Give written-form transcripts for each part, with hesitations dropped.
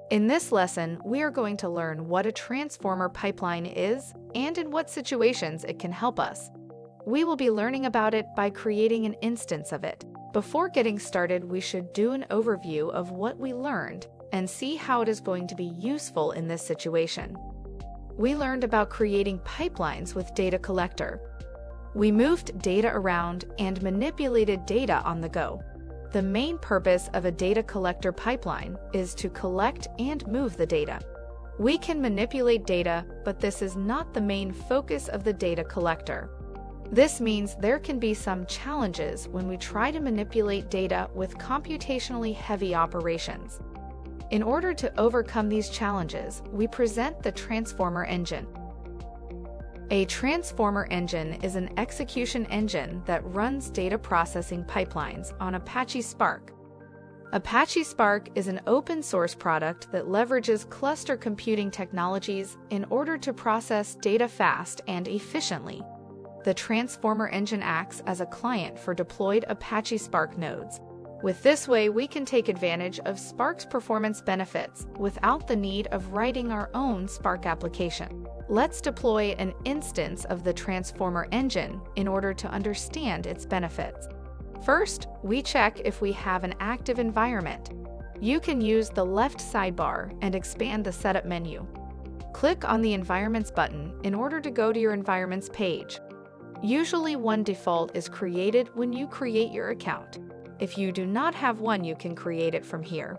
In this lesson, we are going to learn what a transformer pipeline is and in what situations it can help us. We will be learning about it by creating an instance of it. Before getting started, we should do an overview of what we learned and see how it is going to be useful in this situation. We learned about creating pipelines with data collector. We moved data around and manipulated data on the go. The main purpose of a data collector pipeline is to collect and move the data. We can manipulate data, but this is not the main focus of the data collector. This means there can be some challenges when we try to manipulate data with computationally heavy operations. In order to overcome these challenges, we present the transformer engine. A transformer engine is an execution engine that runs data processing pipelines on Apache Spark. Apache Spark is an open-source product that leverages cluster computing technologies in order to process data fast and efficiently. The transformer engine acts as a client for deployed Apache Spark nodes. With this way, we can take advantage of Spark's performance benefits without the need of writing our own Spark application. Let's deploy an instance of the transformer engine in order to understand its benefits. First, we check if we have an active environment. You can use the left sidebar and expand the setup menu. Click on the Environments button in order to go to your environments page. Usually one default is created when you create your account. If you do not have one, you can create it from here.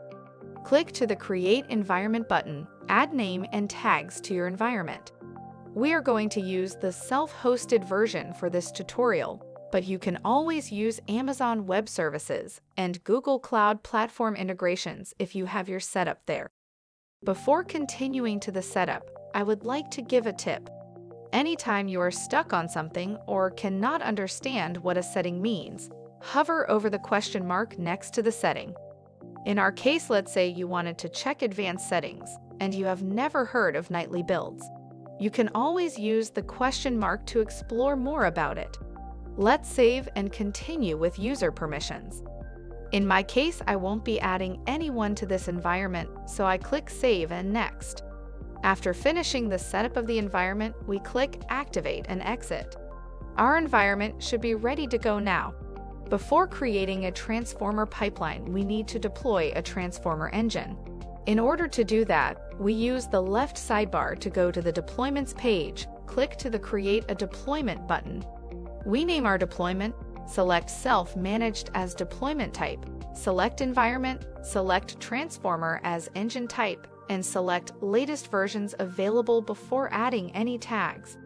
Click to the Create Environment button, add name and tags to your environment. We are going to use the self-hosted version for this tutorial, but you can always use Amazon Web Services and Google Cloud Platform integrations if you have your setup there. Before continuing to the setup, I would like to give a tip. Anytime you are stuck on something or cannot understand what a setting means, hover over the question mark next to the setting. In our case, let's say you wanted to check advanced settings and you have never heard of nightly builds. You can always use the question mark to explore more about it. Let's save and continue with user permissions. In my case, I won't be adding anyone to this environment, so I click Save and Next. After finishing the setup of the environment, we click Activate and Exit. Our environment should be ready to go now. Before creating a transformer pipeline, we need to deploy a transformer engine. In order to do that, we use the left sidebar to go to the Deployments page, click to the Create a Deployment button. We name our deployment, select Self-Managed as Deployment Type, select Environment, select Transformer as Engine Type, and select Latest Versions Available before adding any tags.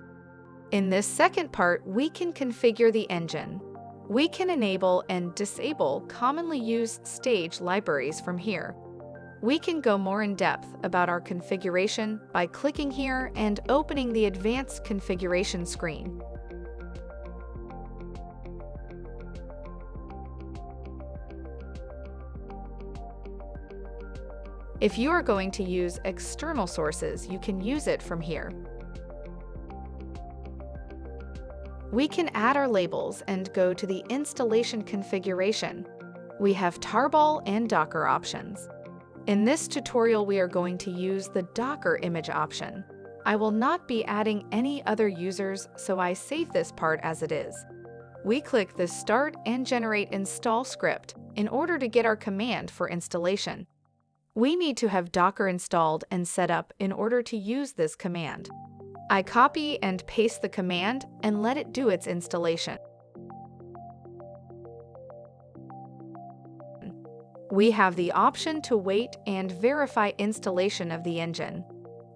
In this second part, we can configure the engine. We can enable and disable commonly used stage libraries from here. We can go more in depth about our configuration by clicking here and opening the Advanced Configuration screen. If you are going to use external sources, you can use it from here. We can add our labels and go to the installation configuration. We have tarball and Docker options. In this tutorial, we are going to use the Docker image option. I will not be adding any other users, so I save this part as it is. We click the Start and Generate Install script in order to get our command for installation. We need to have Docker installed and set up in order to use this command. I copy and paste the command and let it do its installation. We have the option to wait and verify installation of the engine.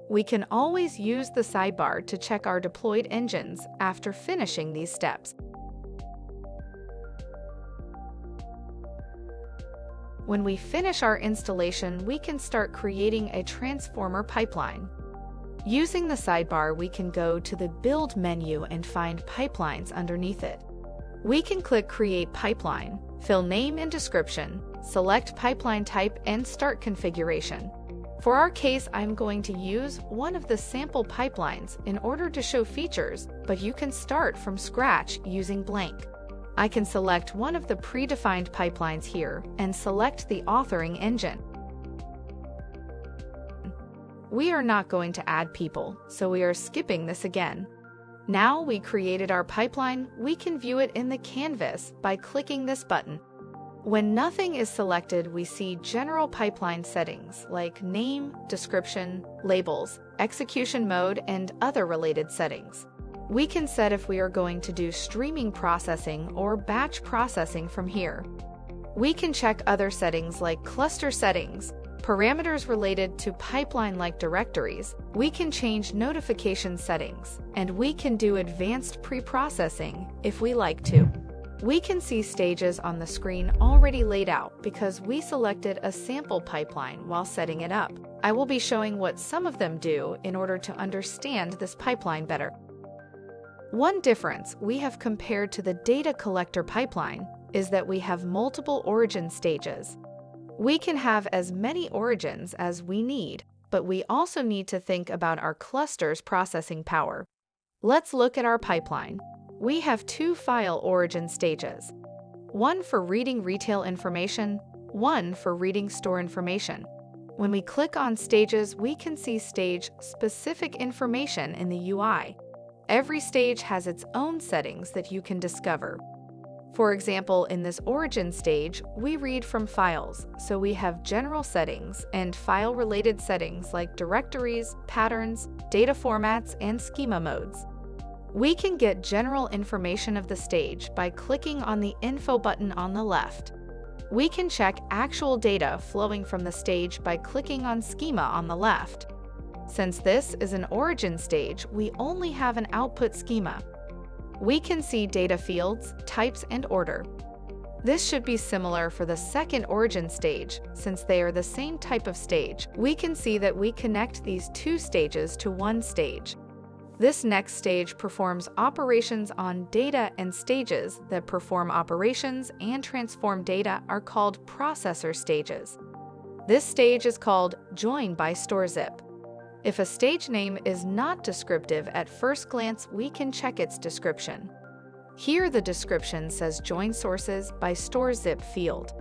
We can always use the sidebar to check our deployed engines after finishing these steps. When we finish our installation, we can start creating a transformer pipeline. Using the sidebar, we can go to the Build menu and find pipelines underneath it. We can click Create Pipeline, fill name and description, select pipeline type, and start configuration. For our case, I'm going to use one of the sample pipelines in order to show features, but you can start from scratch using blank. I can select one of the predefined pipelines here and select the authoring engine. We are not going to add people, so we are skipping this again. Now we created our pipeline, we can view it in the canvas by clicking this button. When nothing is selected, we see general pipeline settings like name, description, labels, execution mode, and other related settings. We can set if we are going to do streaming processing or batch processing from here. We can check other settings like cluster settings, parameters related to pipeline-like directories. We can change notification settings, and we can do advanced pre-processing if we like to. We can see stages on the screen already laid out because we selected a sample pipeline while setting it up. I will be showing what some of them do in order to understand this pipeline better. One difference we have compared to the data collector pipeline is that we have multiple origin stages. We can have as many origins as we need, but we also need to think about our cluster's processing power. Let's look at our pipeline. We have two file origin stages, one for reading retail information, one for reading store information. When we click on stages, we can see stage-specific information in the UI. Every stage has its own settings that you can discover. For example, in this origin stage, we read from files, so we have general settings and file-related settings like directories, patterns, data formats, and schema modes. We can get general information of the stage by clicking on the Info button on the left. We can check actual data flowing from the stage by clicking on Schema on the left. Since this is an origin stage, we only have an output schema. We can see data fields, types, and order. This should be similar for the second origin stage, since they are the same type of stage. We can see that we connect these two stages to one stage. This next stage performs operations on data, and stages that perform operations and transform data are called processor stages. This stage is called Join by StoreZip. If a stage name is not descriptive at first glance, we can check its description. Here the description says Join Sources by StoreZip field.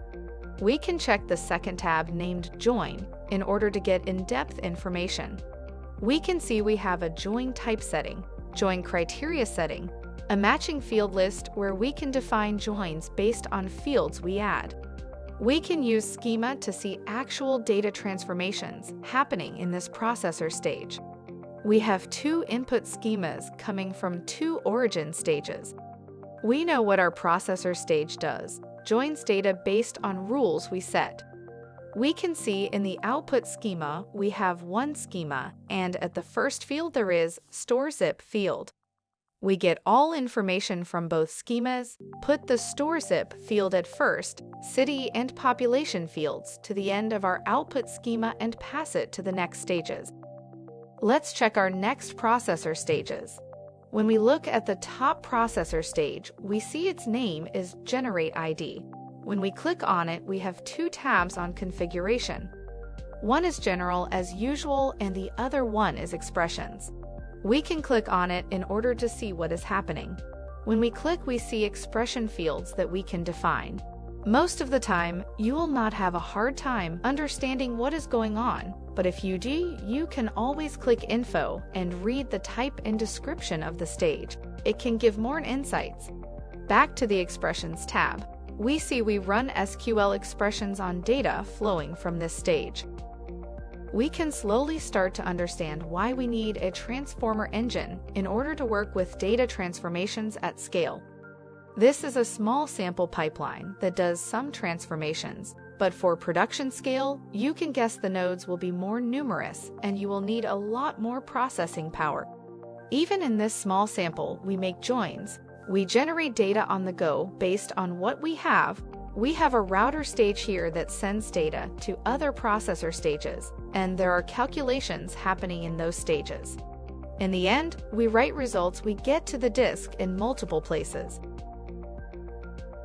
We can check the second tab named Join in order to get in-depth information. We can see we have a join type setting, join criteria setting, a matching field list where we can define joins based on fields we add. We can use schema to see actual data transformations happening in this processor stage. We have two input schemas coming from two origin stages. We know what our processor stage does, joins data based on rules we set. We can see in the output schema we have one schema, and at the first field there is StoreZip field. We get all information from both schemas, put the StoreZip field at first, city and population fields to the end of our output schema, and pass it to the next stages. Let's check our next processor stages. When we look at the top processor stage, we see its name is Generate ID. When we click on it, we have two tabs on configuration. One is General as usual, and the other one is Expressions. We can click on it in order to see what is happening. When we click, we see expression fields that we can define. Most of the time, you will not have a hard time understanding what is going on, but if you do, you can always click Info and read the type and description of the stage. It can give more insights. Back to the Expressions tab. We see we run SQL expressions on data flowing from this stage. We can slowly start to understand why we need a transformer engine in order to work with data transformations at scale. This is a small sample pipeline that does some transformations, but for production scale, you can guess the nodes will be more numerous and you will need a lot more processing power. Even in this small sample, we make joins. We generate data on the go based on what we have. We have a router stage here that sends data to other processor stages, and there are calculations happening in those stages. In the end, we write results we get to the disk in multiple places.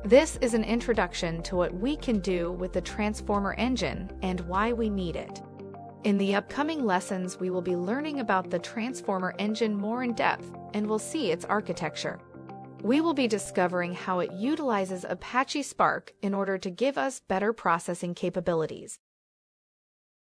This is an introduction to what we can do with the transformer engine and why we need it. In the upcoming lessons, we will be learning about the transformer engine more in depth, and we'll see its architecture. We will be discovering how it utilizes Apache Spark in order to give us better processing capabilities.